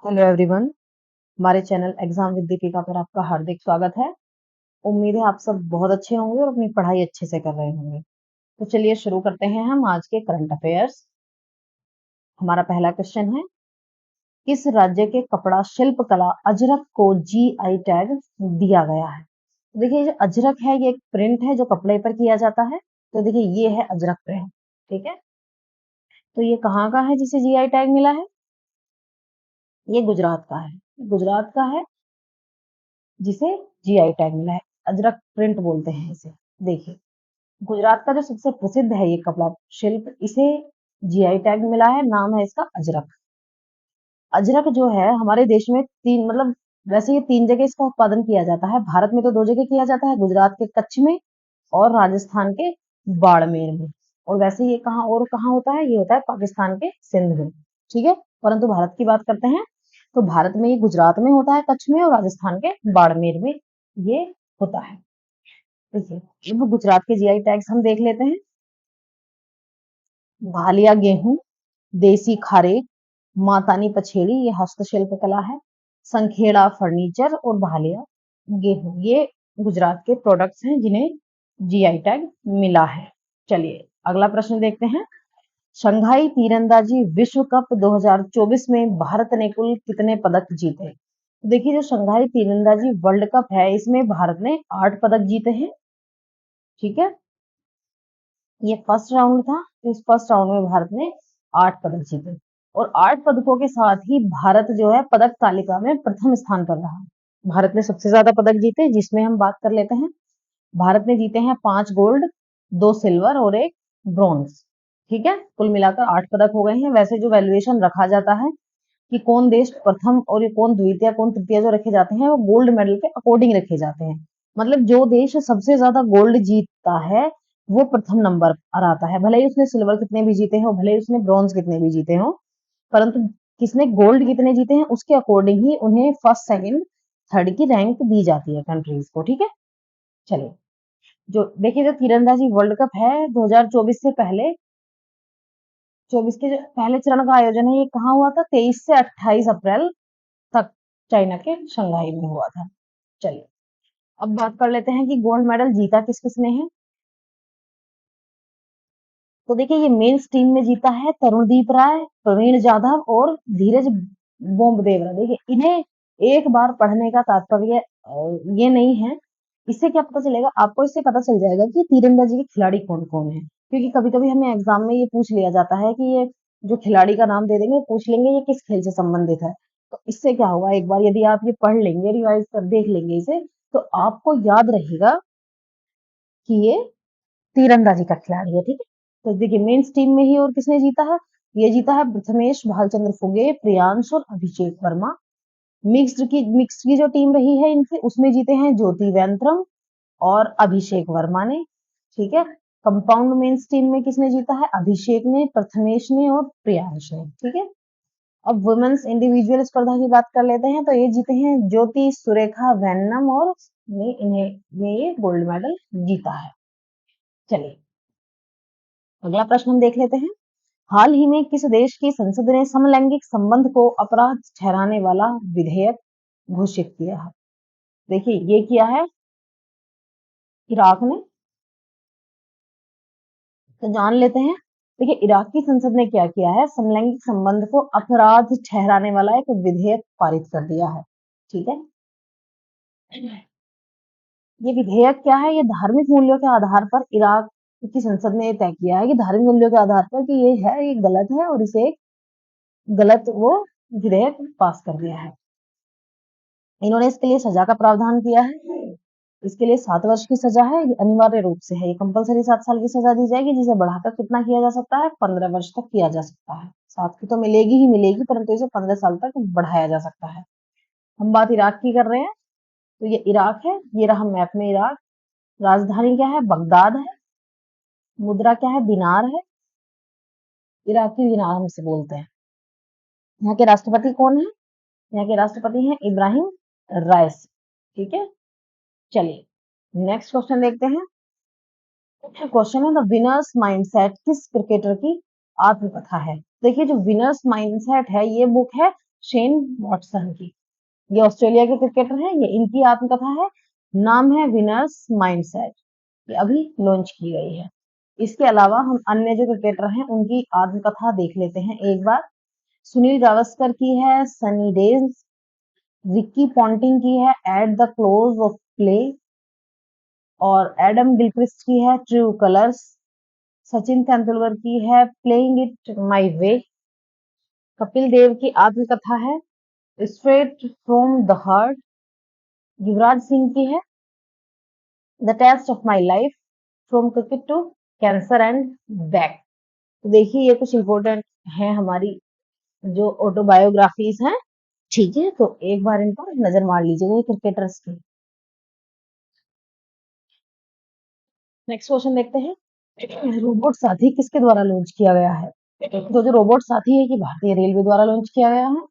Hello everyone. हमारे channel exam with Deepika पर आपका हार्दिक स्वागत है। उम्मीद है आप सब बहुत अच्छे होंगे और अपनी पढ़ाई अच्छे से कर रहे होंगे। तो चलिए शुरू करते हैं हम आज के करंट अफेयर्स। हमारा पहला क्वेश्चन है, किस राज्य के कपड़ा शिल्प कला अजरक को जीआई टैग दिया गया है? देखिए, जो अजरक है ये एक प्रिंट है जो कपड़े पर किया जाता है। तो देखिए ये है अजरक प्रिंट। ठीक है, तो ये कहाँ का है जिसे जीआई टैग मिला है? ये गुजरात का है। गुजरात का है जिसे जीआई टैग मिला है। अजरक प्रिंट बोलते हैं इसे। देखिए, गुजरात का जो सबसे प्रसिद्ध है ये कपड़ा शिल्प, इसे जीआई टैग मिला है। नाम है इसका अजरक। अजरक जो है हमारे देश में तीन मतलब वैसे ये तीन जगह इसका उत्पादन किया जाता है। भारत में तो दो जगह किया जाता है, गुजरात के कच्छ में और राजस्थान के बाड़मेर में। और वैसे ये कहाँ होता है? ये होता है पाकिस्तान के सिंध में। ठीक है, परंतु भारत की बात करते हैं तो भारत में ये गुजरात में होता है कच्छ में, और राजस्थान के बाड़मेर में ये होता है। देखिए, अब गुजरात के जीआई टैग्स हम देख लेते हैं। भालिया गेहूं, देसी खारेक, मातानी पछेड़ी ये हस्तशिल्प कला है। संखेड़ा फर्नीचर और भालिया गेहूं ये गुजरात के प्रोडक्ट्स हैं जिन्हें जीआई टैग मिला है। चलिए अगला प्रश्न देखते हैं। शंघाई तीरंदाजी विश्व कप 2024 में भारत ने कुल कितने पदक जीते? तो देखिए, जो शंघाई तीरंदाजी वर्ल्ड कप है इसमें भारत ने 8 पदक जीते हैं। ठीक है, ये फर्स्ट राउंड था। तो इस फर्स्ट राउंड में भारत ने 8 पदक जीते, और 8 पदकों के साथ ही भारत जो है पदक तालिका में प्रथम स्थान पर रहा। भारत ने सबसे ज्यादा पदक जीते, जिसमें हम बात कर लेते हैं। भारत ने जीते हैं 5 गोल्ड, 2 सिल्वर और 1 ब्रॉन्ज। ठीक है, कुल मिलाकर 8 पदक हो गए हैं। वैसे जो वैल्यूएशन रखा जाता है कि कौन देश प्रथम और ये कौन द्वितीय कौन तृतीय जो रखे जाते हैं, वो गोल्ड मेडल के अकॉर्डिंग रखे जाते हैं। मतलब जो देश सबसे ज्यादा गोल्ड जीतता है वो प्रथम नंबर पर आता है, भले ही उसने सिल्वर कितने भी जीते हो, भले ही उसने ब्रॉन्ज कितने भी जीते हो, परंतु किसने गोल्ड कितने जीते हैं उसके अकॉर्डिंग ही उन्हें फर्स्ट सेकंड थर्ड की रैंक दी जाती है कंट्रीज को। ठीक है, चलिए जो देखिए, जो तीरंदाजी वर्ल्ड कप है 2024 से पहले 24 के जो पहले चरण का आयोजन है ये कहाँ हुआ था? 23 से 28 अप्रैल तक चाइना के शंघाई में हुआ था। चलिए अब बात कर लेते हैं कि गोल्ड मेडल जीता किस किसने है। तो देखिए, ये मेंस टीम में जीता है तरुणदीप राय, प्रवीण जाधव और धीरज बोम्बदेवरा। देखिए, इन्हें एक बार पढ़ने का तात्पर्य ये नहीं है। इससे क्या पता चलेगा आपको? इससे पता चल जाएगा कि तीरंदाजी के खिलाड़ी कौन कौन है, क्योंकि कभी कभी हमें एग्जाम में ये पूछ लिया जाता है कि ये जो खिलाड़ी का नाम दे देंगे, पूछ लेंगे ये किस खेल से संबंधित है। तो इससे क्या होगा, एक बार यदि आप ये पढ़ लेंगे, रिवाइज कर देख लेंगे इसे, तो आपको याद रहेगा कि ये तीरंदाजी का खिलाड़ी है। ठीक है, तो देखिए मेंस टीम में ही और किसने जीता है? ये जीता है प्रथमेश भालचंद्र फुगे, प्रियांश और अभिषेक वर्मा। मिक्स्ड की जो टीम रही है इनसे, उसमें जीते हैं ज्योति वैंत्रम और अभिषेक वर्मा ने। ठीक है, कंपाउंड मेंस टीम में किसने जीता है? अभिषेक ने, प्रथमेश ने और प्रियांश ने। ठीक है, अब वुमेन्स इंडिविजुअल स्पर्धा की बात कर लेते हैं। तो ये जीते हैं ज्योति सुरेखा वैन्नम और ने ये गोल्ड मेडल जीता है। चलिए अगला प्रश्न हम देख लेते हैं। हाल ही में किस देश की संसद ने समलैंगिक संबंध को अपराध ठहराने वाला विधेयक घोषित किया है? देखिए, ये किया है इराक ने। तो जान लेते हैं। देखिए, इराक की संसद ने क्या किया है? समलैंगिक संबंध को अपराध ठहराने वाला एक विधेयक पारित कर दिया है। ठीक है, ये विधेयक क्या है? ये धार्मिक मूल्यों के आधार पर इराक की संसद ने तय किया है कि धार्मिक मूल्यों के आधार पर कि ये गलत है, और इसे एक गलत वो विधेयक पास कर दिया है। इन्होंने इसके लिए सजा का प्रावधान किया है। इसके लिए 7 वर्ष की सजा है, ये अनिवार्य रूप से है। ये कंपलसरी 7 साल की सजा दी जाएगी, जिसे बढ़ाकर कितना किया जा सकता है? 15 वर्ष तक किया जा सकता है। 7 की तो मिलेगी ही मिलेगी, परंतु इसे 15 साल तक बढ़ाया जा सकता है। हम बात इराक की कर रहे हैं। तो ये इराक है, ये रहा मैप में इराक। राजधानी क्या है? बगदाद है। मुद्रा क्या है? दिनार है। इराकी दिनार हम इसे बोलते हैं। यहाँ के राष्ट्रपति कौन है? यहाँ के राष्ट्रपति हैं इब्राहिम राइस। ठीक है, चलिए नेक्स्ट क्वेश्चन देखते हैं। क्वेश्चन है, द विनर्स माइंडसेट किस क्रिकेटर की आत्मकथा है? देखिए, जो विनर्स माइंडसेट है ये बुक है शेन वॉटसन की। ये ऑस्ट्रेलिया के क्रिकेटर हैं, ये इनकी आत्मकथा है, नाम है विनर्स माइंडसेट। ये अभी लॉन्च की गई है। इसके अलावा हम अन्य जो क्रिकेटर हैं उनकी आत्मकथा देख लेते हैं एक बार। सुनील गावस्कर की है सनी डेज, रिकी पॉन्टिंग की है at the close of play, और एडम गिलक्रिस्ट की है ट्रू कलर्स, सचिन तेंदुलकर की है playing it my way, Kapil Dev की आत्मकथा है straight from the heart, Yuvraj Singh की है the test of my life, from cricket to cancer and back. तो देखिए ये कुछ इंपॉर्टेंट है हमारी जो ऑटोबायोग्राफीज हैं। ठीक है, तो एक बार इन पर नजर मार लीजिएगा ये क्रिकेटर्स की। नेक्स्ट क्वेश्चन देखते हैं, रोबोट साथी किसके द्वारा लॉन्च किया गया है? तो जो रोबोट साथी है कि भारतीय रेलवे द्वारा लॉन्च किया गया है।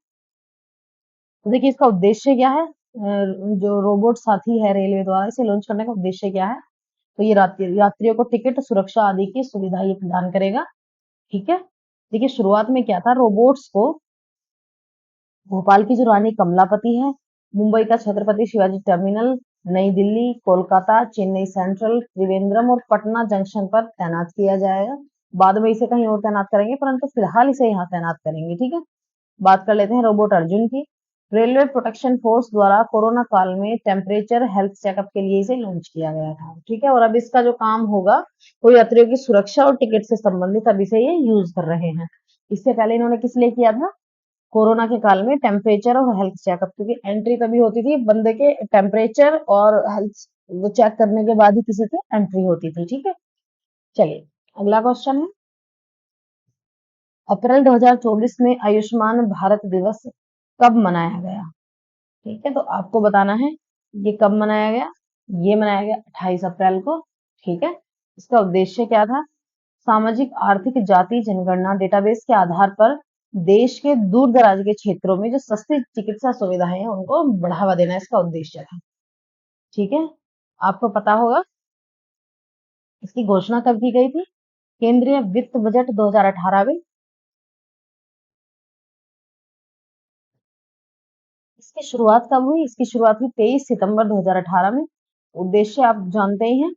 तो देखिए इसका उद्देश्य क्या है, जो रोबोट साथी है रेलवे द्वारा इसे लॉन्च करने का उद्देश्य क्या है? तो ये यात्रियों को टिकट सुरक्षा आदि की सुविधा ये प्रदान करेगा। ठीक है, देखिए शुरुआत में क्या था, रोबोट्स को भोपाल की जो रानी कमलापति है, मुंबई का छत्रपति शिवाजी टर्मिनल, नई दिल्ली, कोलकाता, चेन्नई सेंट्रल, त्रिवेंद्रम और पटना जंक्शन पर तैनात किया जाएगा। बाद में इसे कहीं और तैनात करेंगे, परंतु फिलहाल इसे यहाँ तैनात करेंगे। ठीक है, बात कर लेते हैं रोबोट अर्जुन की। रेलवे प्रोटेक्शन फोर्स द्वारा कोरोना काल में टेम्परेचर हेल्थ चेकअप के लिए इसे लॉन्च किया गया था। ठीक है, और अब इसका जो काम होगा वो यात्रियों की सुरक्षा और टिकट से संबंधित अब इसे ये यूज कर रहे हैं। इससे पहले इन्होंने किस लिए किया था? कोरोना के काल में टेम्परेचर और हेल्थ चेकअप, क्योंकि एंट्री तभी होती थी बंदे के टेम्परेचर और हेल्थ वो चेक करने के बाद ही किसी की एंट्री होती थी। ठीक है, चलिए अगला क्वेश्चन है, अप्रैल 2024 में आयुष्मान भारत दिवस कब मनाया गया? ठीक है, तो आपको बताना है ये कब मनाया गया। ये मनाया गया 28 अप्रैल को। ठीक है, इसका उद्देश्य क्या था? सामाजिक आर्थिक जाति जनगणना डेटाबेस के आधार पर देश के दूर दराज के क्षेत्रों में जो सस्ती चिकित्सा सुविधाएं हैं उनको बढ़ावा देना इसका उद्देश्य था। ठीक है, आपको पता होगा इसकी घोषणा कब की गई थी? केंद्रीय वित्त बजट 2018 में। इसकी शुरुआत कब हुई? इसकी शुरुआत हुई 23 सितंबर 2018 में। उद्देश्य आप जानते ही हैं,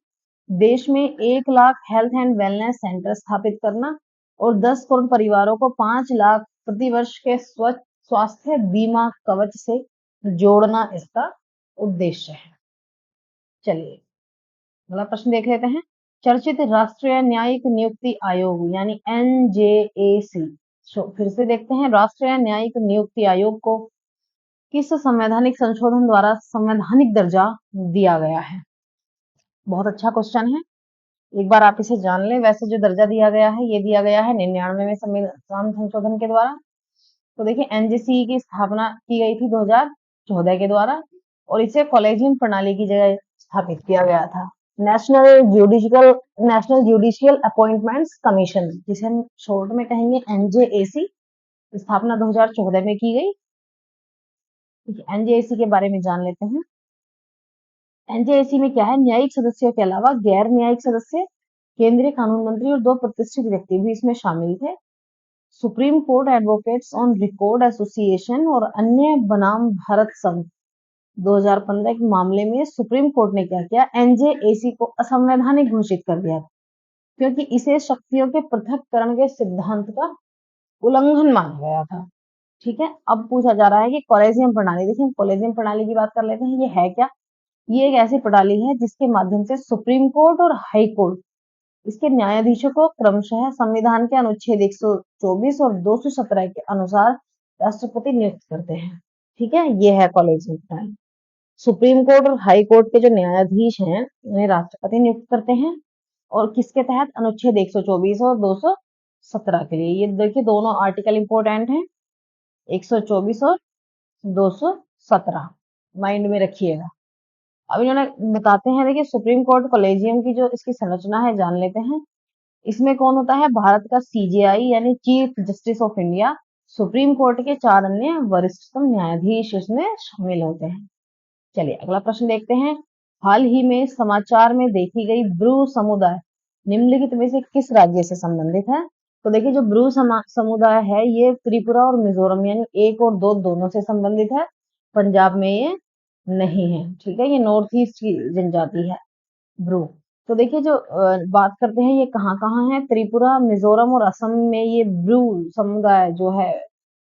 देश में 1 lakh health and wellness centre स्थापित करना और 10 करोड़ परिवारों को 5 लाख प्रति वर्ष के स्वास्थ्य बीमा कवच से जोड़ना इसका उद्देश्य है। चलिए अगला प्रश्न देख लेते हैं, चर्चित राष्ट्रीय न्यायिक नियुक्ति आयोग यानी NJAC, फिर से देखते हैं, राष्ट्रीय न्यायिक नियुक्ति आयोग को किस संवैधानिक संशोधन द्वारा संवैधानिक दर्जा दिया गया है? बहुत अच्छा क्वेश्चन है, एक बार आप इसे जान लें। वैसे जो दर्जा दिया गया है ये दिया गया है 99वें संविधान संशोधन के द्वारा। तो देखिए NJC की स्थापना की गई थी 2014 के द्वारा और इसे कॉलेजियम प्रणाली की जगह स्थापित किया गया था। नेशनल जुडिशियल अपॉइंटमेंट्स कमीशन, जिसे हम शॉर्ट में कहेंगे NJAC, स्थापना 2014 में की गई। NJAC के बारे में जान लेते हैं। NJAC में क्या है, न्यायिक सदस्यों के अलावा गैर न्यायिक सदस्य, केंद्रीय कानून मंत्री और 2 प्रतिष्ठित व्यक्ति भी इसमें शामिल थे। Supreme court advocates on record association और अन्य बनाम भारत संघ 2015 के मामले में सुप्रीम कोर्ट ने क्या किया, NJAC को असंवैधानिक घोषित कर दिया, क्योंकि इसे शक्तियों के पृथक्करण के सिद्धांत का उल्लंघन माना गया था। ठीक है, अब पूछा जा रहा है कि कॉलेजियम प्रणाली, देखिए कॉलेजियम प्रणाली की बात कर लेते हैं, ये है क्या? ये एक ऐसी प्रणाली है जिसके माध्यम से सुप्रीम कोर्ट और हाई कोर्ट इसके न्यायाधीशों को क्रमशः संविधान के अनुच्छेद 124 और 217 के अनुसार राष्ट्रपति नियुक्त करते हैं। ठीक है, ये है कॉलेजियम प्रणाली। सुप्रीम कोर्ट और हाई कोर्ट के जो न्यायाधीश हैं उन्हें राष्ट्रपति नियुक्त करते हैं, और किसके तहत? अनुच्छेद 124 और 217 के लिए। ये देखिए दोनों आर्टिकल इंपॉर्टेंट हैं, 124 और 217 माइंड में रखिएगा। अब इन्होंने बताते हैं, देखिए सुप्रीम कोर्ट कॉलेजियम की जो इसकी संरचना है जान लेते हैं। इसमें कौन होता है? भारत का CJI यानी chief justice of India, supreme court के 4 अन्य वरिष्ठतम न्यायाधीश इसमें शामिल होते हैं। चलिए अगला प्रश्न देखते हैं, हाल ही में समाचार में देखी गई ब्रू समुदाय निम्नलिखित में से किस राज्य से संबंधित है? तो देखिए जो ब्रू समुदाय है ये त्रिपुरा और मिजोरम यानी एक और दो दोनों से संबंधित है। पंजाब में ये नहीं है, ठीक है। ये नॉर्थ ईस्ट की जनजाति है ब्रू। तो देखिए जो बात करते हैं ये कहाँ कहाँ है, त्रिपुरा, मिजोरम और असम में ये ब्रू समुदाय जो है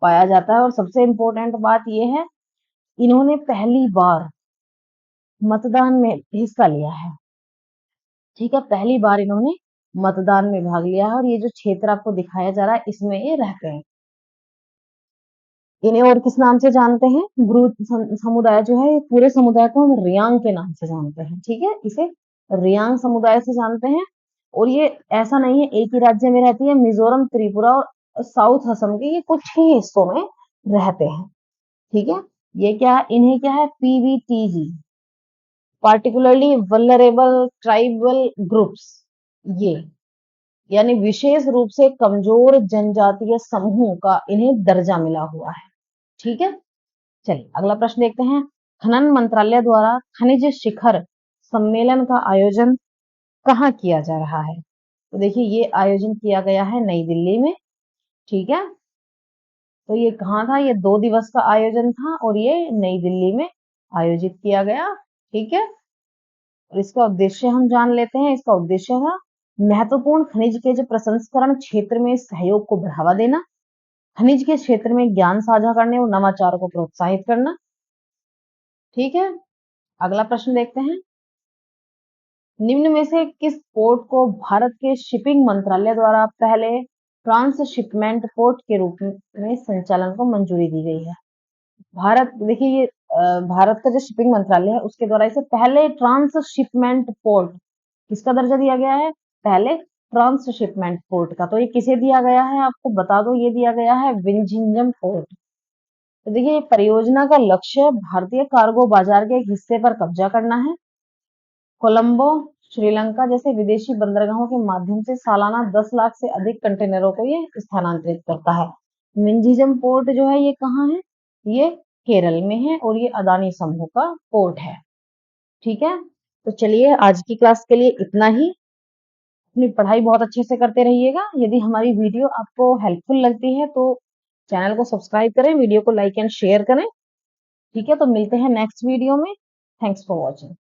पाया जाता है। और सबसे इम्पोर्टेंट बात ये है, इन्होंने पहली बार मतदान में हिस्सा लिया है, ठीक है। पहली बार इन्होंने मतदान में भाग लिया है। और ये जो क्षेत्र आपको दिखाया जा रहा है इसमें ये रहते हैं। इन्हें और किस नाम से जानते हैं, ब्रू समुदाय जो है, पूरे समुदाय को हम रियांग के नाम से जानते हैं, ठीक है। इसे रियांग समुदाय से जानते हैं। और ये ऐसा नहीं है एक ही राज्य में रहती है, मिजोरम, त्रिपुरा और साउथ असम के ये कुछ ही हिस्सों में रहते हैं, ठीक है। ये क्या है, इन्हें क्या है, PVTG, particularly vulnerable tribal groups, ये यानी विशेष रूप से कमजोर जनजातीय समूह का इन्हें दर्जा मिला हुआ है, ठीक है। चलिए अगला प्रश्न देखते हैं। खनन मंत्रालय द्वारा खनिज शिखर सम्मेलन का आयोजन कहाँ किया जा रहा है? तो देखिए ये आयोजन किया गया है नई दिल्ली में, ठीक है। तो ये कहाँ था, ये 2 दिवस का आयोजन था और ये नई दिल्ली में आयोजित किया गया, ठीक है। और इसका उद्देश्य हम जान लेते हैं। इसका उद्देश्य था महत्वपूर्ण खनिज के जो प्रसंस्करण क्षेत्र में सहयोग को बढ़ावा देना, खनिज के क्षेत्र में ज्ञान साझा करने और नवाचार को प्रोत्साहित करना, ठीक है। अगला प्रश्न देखते हैं। निम्न में से किस पोर्ट को भारत के शिपिंग मंत्रालय द्वारा पहले ट्रांसशिपमेंट पोर्ट के रूप में संचालन को मंजूरी दी गई है? भारत, देखिए ये भारत का जो शिपिंग मंत्रालय है उसके द्वारा इसे पहले ट्रांसशिपमेंट पोर्ट, किसका दर्जा दिया गया है, पहले ट्रांसशिपमेंट पोर्ट का। तो ये किसे दिया गया है आपको बता दो, ये दिया गया है विंझिंजम पोर्ट। तो देखिए परियोजना का लक्ष्य भारतीय कार्गो बाजार के एक हिस्से पर कब्जा करना है। कोलंबो, श्रीलंका जैसे विदेशी बंदरगाहों के माध्यम से सालाना 10 लाख से अधिक कंटेनरों को ये स्थानांतरित करता है। मिंजिजम पोर्ट जो है ये कहाँ है, ये केरल में है और ये अदानी समूह का पोर्ट है, ठीक है। तो चलिए आज की क्लास के लिए इतना ही। अपनी पढ़ाई बहुत अच्छे से करते रहिएगा। यदि हमारी वीडियो आपको हेल्पफुल लगती है तो चैनल को सब्सक्राइब करें, वीडियो को लाइक एंड शेयर करें, ठीक है। तो मिलते हैं नेक्स्ट वीडियो में। Thanks for watching.